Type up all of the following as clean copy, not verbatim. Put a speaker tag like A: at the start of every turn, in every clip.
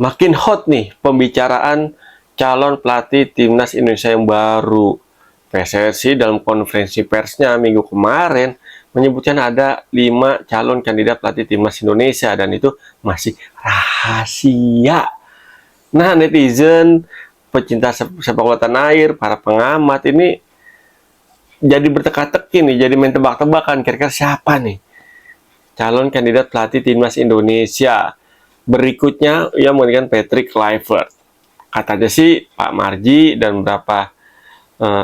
A: makin hot nih pembicaraan calon pelatih timnas Indonesia yang baru. PSSI dalam konferensi persnya minggu kemarin menyebutkan ada 5 calon kandidat pelatih timnas Indonesia dan itu masih rahasia. Nah, netizen, pecinta sepak bola tanah air, para pengamat ini jadi berteka-teki nih, jadi main tebak-tebakan kira-kira siapa nih calon kandidat pelatih timnas Indonesia. Berikutnya ia mengatakan Patrick Kluivert. Katanya sih Pak Marji dan beberapa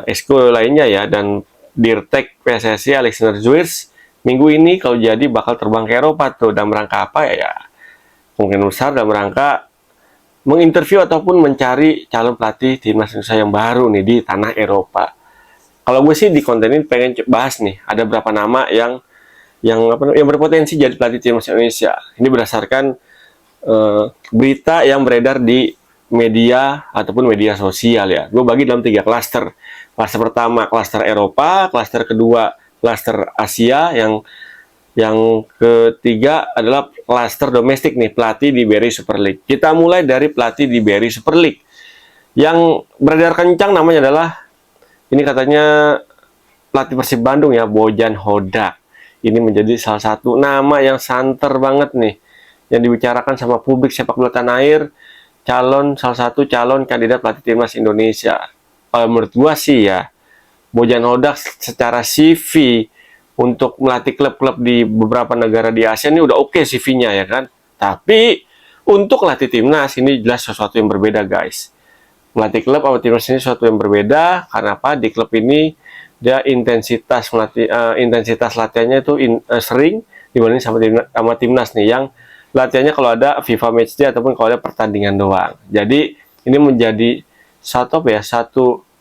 A: esko lainnya ya, dan Dirtek PSSI Alexander Zwiers minggu ini kalau jadi bakal terbang ke Eropa tuh. Dan rangka apa ya? Mungkin besar dalam rangka menginterview ataupun mencari calon pelatih timnas Indonesia yang baru nih di tanah Eropa. Kalau gue sih di konten ini pengen bahas nih, ada berapa nama yang berpotensi jadi pelatih timnas Indonesia. Ini berdasarkan berita yang beredar di media ataupun media sosial ya. Gue bagi dalam 3 klaster. Klaster pertama klaster Eropa, klaster kedua klaster Asia, yang ketiga adalah klaster domestik nih, pelatih di BRI Super League. Kita mulai dari pelatih di BRI Super League. Yang beredar kencang namanya adalah, ini katanya pelatih Persib Bandung ya, Bojan Hodak. Ini menjadi salah satu nama yang santer banget nih, yang dibicarakan sama publik sepak bola tanah air, salah satu calon kandidat pelatih timnas Indonesia. Menurut gua sih ya, Bojan Hodak secara CV untuk melatih klub-klub di beberapa negara di Asia ini udah oke CV-nya ya kan. Tapi untuk melatih timnas ini jelas sesuatu yang berbeda guys. Melatih klub atau timnas ini sesuatu yang berbeda karena apa? Di klub ini dia intensitas latihannya itu sering dibanding sama timnas nih, yang latihannya kalau ada FIFA Matchday ataupun kalau ada pertandingan doang. Jadi ini menjadi satu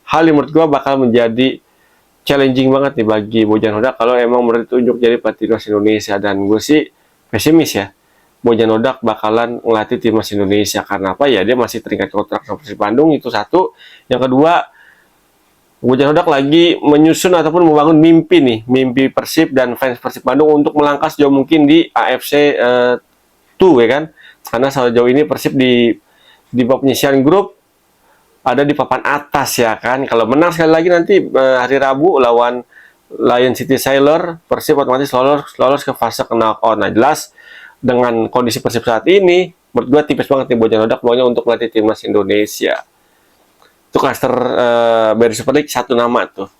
A: hal yang menurut gua bakal menjadi challenging banget nih bagi Bojan Hodak kalau emang menurut ditunjuk jadi pelatih timnas Indonesia. Dan gue sih pesimis ya, Bojan Hodak bakalan ngelatih timnas Indonesia. Karena apa ya, dia masih terikat kontrak sama Persib Bandung, itu satu. Yang kedua, Bojan Hodak lagi menyusun ataupun membangun mimpi Persib dan fans Persib Bandung untuk melangkah sejauh mungkin di AFC 2 ya kan. Karena sejauh ini Persib di babak penyisihan grup ada di papan atas ya kan. Kalau menang sekali lagi nanti hari Rabu lawan Lion City Sailor, Persib otomatis lolos ke fase knockout. Nah, jelas dengan kondisi Persib saat ini, menurut gue tipis banget nih Bojan Hodak peluangnya untuk melatih timnas Indonesia. Itu klaster BRI Super League, satu nama tuh.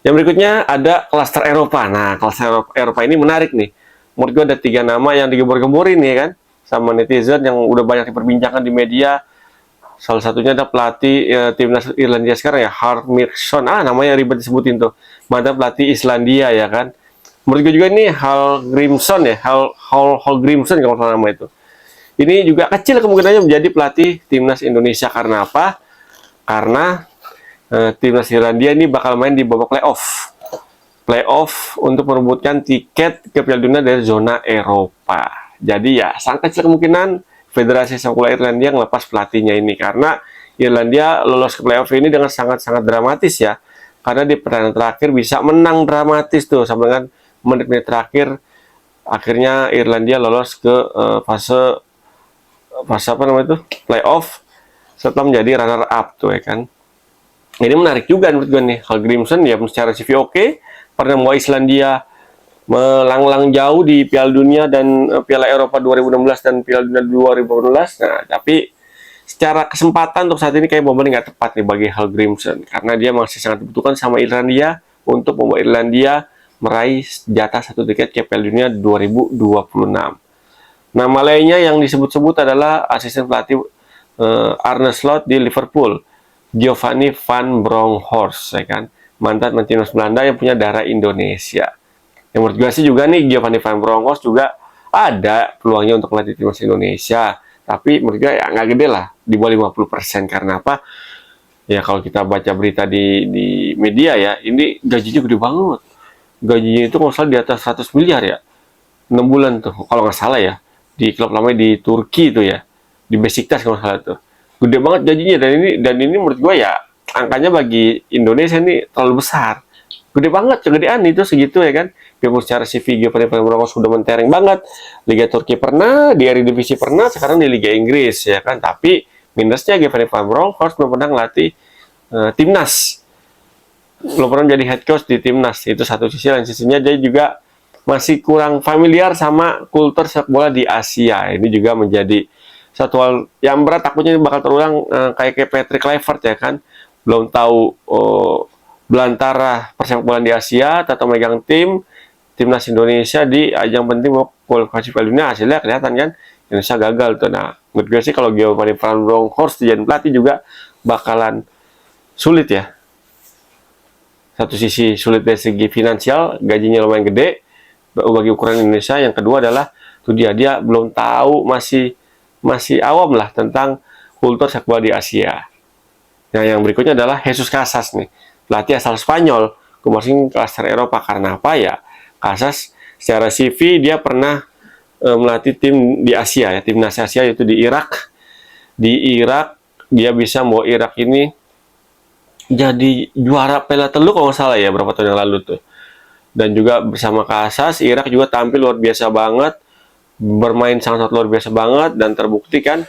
A: Yang berikutnya ada klaster Eropa. Nah, klaster Eropa ini menarik nih. Menurut gue ada 3 nama yang digembor-gemborin ya kan, sama netizen yang udah banyak diperbincangkan di media. Salah satunya ada pelatih timnas Irlandia sekarang ya, Hallgrímsson. Namanya ribet disebutin tuh. Mantan pelatih Islandia ya kan. Menurut gue juga ini Hallgrímsson ya, Hallgrímsson kalau salah nama itu. Ini juga kecil kemungkinannya menjadi pelatih timnas Indonesia. Karena apa? Karena timnas Irlandia ini bakal main di babak playoff untuk merebutkan tiket ke Piala Dunia dari zona Eropa. Jadi ya sangat kecil kemungkinan Federasi Sepak Bola Irlandia ngelepas pelatihnya ini, karena Irlandia lolos ke playoff ini dengan sangat-sangat dramatis ya. Karena di pertandingan terakhir bisa menang dramatis tuh, sampai dengan menit-menit terakhir akhirnya Irlandia lolos ke fase playoff setelah menjadi runner up tuh ya kan. Ini menarik juga menurut gue nih, Hallgrímsson ya secara CV oke, pernah membawa Islandia melanglang jauh di Piala Dunia dan Piala Eropa 2016 dan Piala Dunia 2018. Nah, tapi secara kesempatan untuk saat ini kayak momen nggak tepat nih bagi Hallgrímsson, karena dia masih sangat dibutuhkan sama Irlandia untuk membawa Irlandia meraih jatah 1 tiket ke Piala Dunia 2026. Nama lainnya yang disebut-sebut adalah asisten pelatih Arne Slot di Liverpool, Giovanni van Bronckhorst ya kan, mantan timnas Belanda yang punya darah Indonesia. Yang menurut gue sih juga nih Giovanni van Bronckhorst juga ada peluangnya untuk melatih timnas Indonesia. Tapi menurut gue ya nggak gede lah, di bawah 50%. Karena apa? Ya kalau kita baca berita di media ya, ini gajinya gede banget. Gajinya itu kalau salah di atas 100 miliar ya. 6 bulan tuh, kalau nggak salah ya. Di klub namanya di Turki tuh ya. Di Besiktas kalau nggak salah tuh. Gede banget gajinya, dan ini menurut gue ya angkanya bagi Indonesia ini terlalu besar. gede banget, kegedean itu segitu ya kan. Biarpun secara CV Giovanni Van Bronckhorst sudah mentereng banget, Liga Turki pernah, di Eredivisie pernah, sekarang di Liga Inggris ya kan. Tapi minusnya Giovanni Van Bronckhorst belum pernah ngelatih timnas, belum pernah jadi head coach di timnas. Itu satu sisi, lain sisinya dia juga masih kurang familiar sama kultur sepak bola di Asia. Ini juga menjadi satu hal yang berat, takutnya bakal terulang kayak Patrick Kluivert ya kan. Belum tahu belantara persepak bola di Asia atau megang timnas Indonesia di ajang penting mau kualifikasi Piala Dunia, hasilnya kelihatan kan Indonesia gagal tuh. Nah, menurut gue sih kalau Giovanni Van Bronckhorst jadi pelatih juga bakalan sulit ya. Satu sisi sulit dari segi finansial, gajinya lumayan gede bagi ukuran Indonesia. Yang kedua adalah tuh dia belum tahu, masih awam lah tentang kultur sepak bola di Asia. Nah, yang berikutnya adalah Jesus Casas nih, pelatih asal Spanyol, kemarin klaster Eropa. Karena apa ya? Casas secara CV dia pernah melatih tim di Asia ya, timnas Asia, yaitu di Irak. Di Irak dia bisa membawa Irak ini jadi juara Piala Teluk kalau nggak salah ya, berapa tahun yang lalu tuh. Dan juga bersama Casas, Irak juga tampil luar biasa banget, bermain sangat luar biasa banget, dan terbukti kan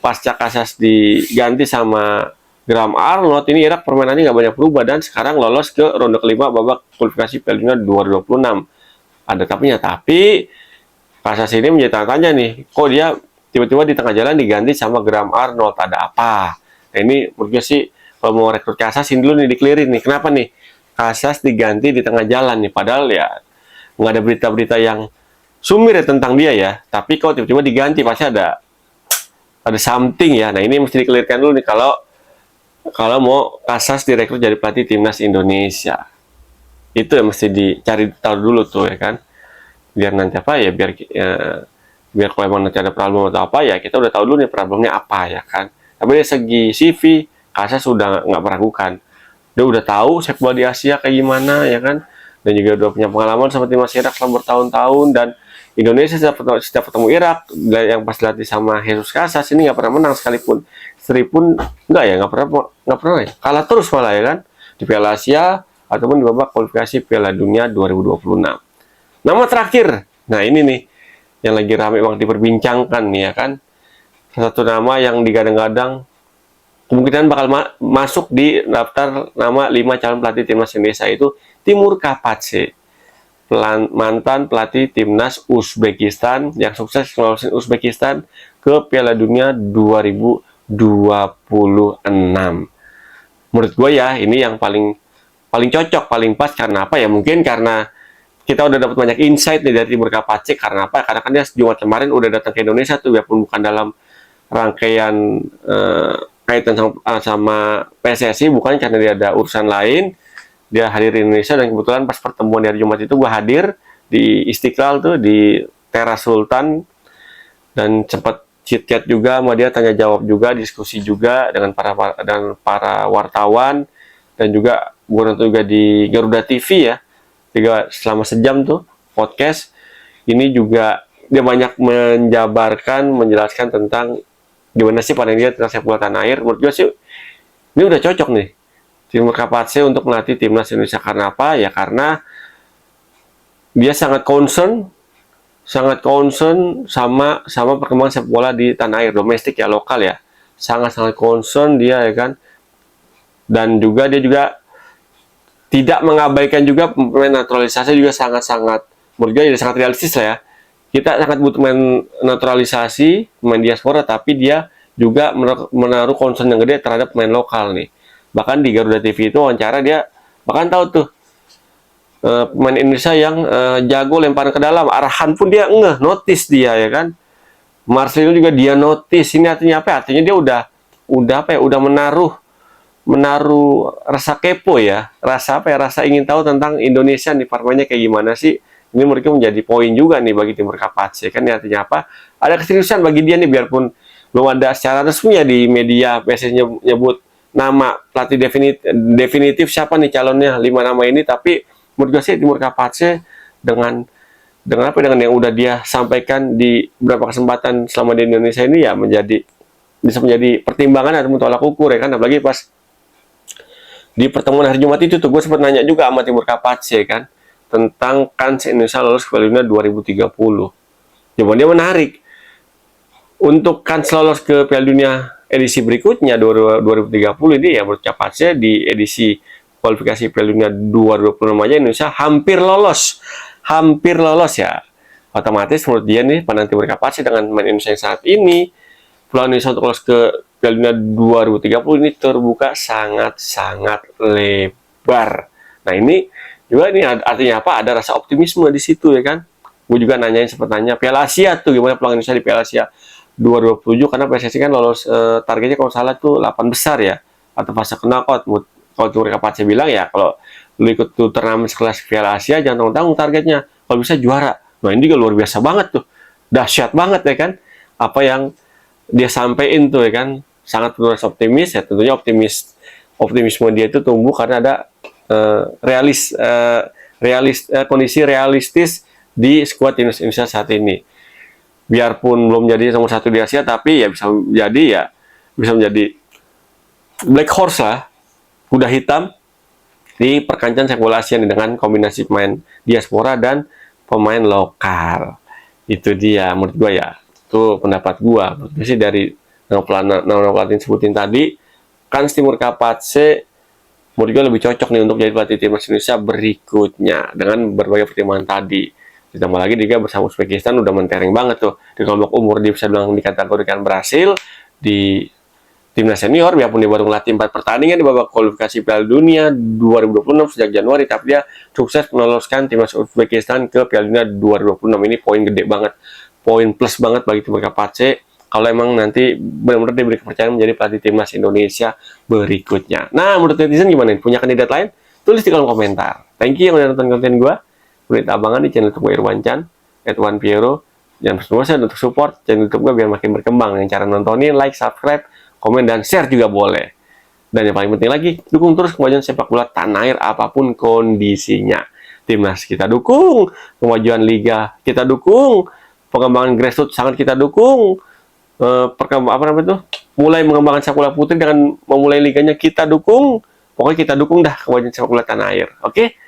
A: pasca Casas diganti sama Graham Arnold, ini Irak permainannya nggak banyak berubah dan sekarang lolos ke ronde kelima babak kualifikasi Piala Dunia 2026. Ada tapi Casas ini menjadi tanda tanya nih, kok dia tiba-tiba di tengah jalan diganti sama Graham Arnold, ada apa? Nah, ini menurut gue sih kalau mau rekrut Casas ini dulu nih, dikelirin nih, kenapa nih Casas diganti di tengah jalan nih, padahal ya nggak ada berita-berita yang sumir ya tentang dia ya, tapi kalau tiba-tiba diganti pasti ada something ya. Nah, ini mesti dikelirkan dulu nih kalau mau Casas direkrut jadi pelatih timnas Indonesia. Itu yang mesti dicari tahu dulu tuh ya kan, biar nanti apa ya, biar kalau emang nanti ada problem atau apa ya, kita udah tahu dulu nih problemnya apa ya kan. Tapi dari segi CV Casas sudah nggak meragukan, dia udah tahu sepak bola di Asia kayak gimana ya kan, dan juga udah punya pengalaman sama timnas Irak selama bertahun-tahun. Dan Indonesia setiap ketemu Irak yang pas dilatih sama Jesus Casas ini nggak pernah menang sekalipun, seri pun nggak pernah ya, kalah terus malah ya kan, di Piala Asia ataupun di babak kualifikasi Piala Dunia 2026. Nama terakhir, nah ini nih yang lagi ramai banget diperbincangkan nih ya kan, salah satu nama yang digadang-gadang kemungkinan bakal masuk di daftar nama 5 calon pelatih timnas Indonesia, itu Timur Kapadze, mantan pelatih timnas Uzbekistan yang sukses ngelolosin Uzbekistan ke Piala Dunia 2026. Menurut gue ya, ini yang paling cocok, paling pas. Karena apa ya? Mungkin karena kita udah dapat banyak insight nih dari Timur Kapadze. Karena apa? Karena kan dia Jumat kemarin udah datang ke Indonesia tuh, biarpun bukan dalam rangkaian kaitan sama PSSI, bukan, karena dia ada urusan lain. Dia hadir di Indonesia, dan kebetulan pas pertemuan di hari Jumat itu gue hadir di Istiqlal tuh, di Teras Sultan, dan sempat chit-chat juga sama dia, tanya jawab juga, diskusi juga dengan para wartawan, dan juga gue nonton juga di Garuda TV ya, selama sejam tuh podcast. Ini juga dia banyak menjabarkan, menjelaskan tentang gimana sih pandang dia tentang sepak bola tanah air. Menurut gue sih ini udah cocok nih Timur Kapadze untuk melatih timnas Indonesia. Karena apa ya? Karena dia sangat concern sama perkembangan sepak bola di tanah air, domestik ya, lokal ya, sangat concern dia ya kan. Dan juga dia juga tidak mengabaikan juga pemain naturalisasi, juga sangat menurut gue sangat realistis lah ya. Kita sangat butuh pemain naturalisasi, pemain diaspora, tapi dia juga menaruh concern yang gede terhadap pemain lokal nih. Bahkan di Garuda TV itu wawancara, dia bahkan tahu tuh pemain Indonesia yang jago lemparan ke dalam, arahan pun dia notice dia ya kan. Marcelino juga dia notice. Ini artinya apa? Artinya dia udah menaruh rasa kepo ya, rasa ingin tahu tentang Indonesia nih, permainnya kayak gimana sih. Ini mereka menjadi poin juga nih bagi Timur Kapadze kan. Ini artinya apa? Ada keseriusan bagi dia nih, biarpun belum ada secara resmi ya di media PSSI nyebut nama pelatih definitif siapa nih calonnya 5 nama ini. Tapi menurut gue sih Timur Kapadze dengan yang udah dia sampaikan di beberapa kesempatan selama di Indonesia ini ya bisa menjadi pertimbangan atau tolak ukur ya kan. Apalagi pas Di pertemuan hari Jumat itu tuh gue sempat nanya juga sama Timur Kapace kan tentang kans Indonesia lolos ke Piala Dunia 2030. Jawabannya menarik. Untuk kans lolos ke Piala Dunia edisi berikutnya 2030 ini ya menurut Kapace di edisi kualifikasi Piala Dunia 2026 aja Indonesia hampir lolos ya. Otomatis menurut dia nih pandang Timur Kapace dengan main Indonesia yang saat ini, peluang Indonesia untuk lolos ke Piala Dunia 2030 ini terbuka sangat-sangat lebar. Nah ini juga ini artinya apa? Ada rasa optimisme di situ ya kan. Gue juga nanyain sempat nanya Piala Asia tuh gimana peluang Indonesia di Piala Asia 2027 karena PSSI kan lolos targetnya kalau salah tuh 8 besar ya atau fase knockout. Kalau Timur Kapace bilang ya kalau lu ikut tuh turnamen sekelas Piala Asia jangan tanggung-tanggung targetnya. Kalau bisa juara. Nah ini juga luar biasa banget tuh. Dahsyat banget ya kan. Apa yang dia sampaikan tuh ya kan. Sangat penuh rasa optimis ya, tentunya optimisme dia itu tumbuh karena ada kondisi realistis di skuad Indonesia saat ini. Biarpun belum jadi nomor 1 di Asia, tapi ya bisa menjadi black horse lah, kuda hitam di perkancaan sepak bola Asia dengan kombinasi pemain diaspora dan pemain lokal. Itu dia menurut gua ya. Itu pendapat gua. Menurut gua sih dari nama pelatih sebutin tadi, kans Timur Kapace menurut gue lebih cocok nih untuk jadi pelatih timnas Indonesia berikutnya dengan berbagai pertimbangan tadi. Ditambah lagi dia bersama Uzbekistan udah mentereng banget tuh di kelompok umur, dia bisa bilang dikategorikan berhasil di timnas senior, biarpun dia baru ngelatih 4 pertandingan di babak kualifikasi Piala Dunia 2026 sejak Januari, tapi dia sukses meloloskan timnas Uzbekistan ke Piala Dunia 2026. Ini poin gede banget, poin plus banget bagi Timur Kapace kalau emang nanti benar-benar diberi kepercayaan menjadi pelatih timnas Indonesia berikutnya. Nah, menurut netizen gimana? Punya kandidat lain? Tulis di kolom komentar. Thank you yang udah nonton konten gue. Berita abangan di channel YouTube gue Irwan Chan, @1Piero. Jangan lupa untuk support channel YouTube gue biar makin berkembang. Dengan cara nontonin, like, subscribe, komen, dan share juga boleh. Dan yang paling penting lagi, dukung terus kemajuan sepak bola tanah air apapun kondisinya. Timnas kita dukung, kemajuan liga kita dukung, pengembangan grassroots sangat kita dukung. Mulai mengembangkan sepak bola putri dengan memulai liganya kita dukung. Pokoknya kita dukung dah kemajuan sepak bola tanah air. Oke?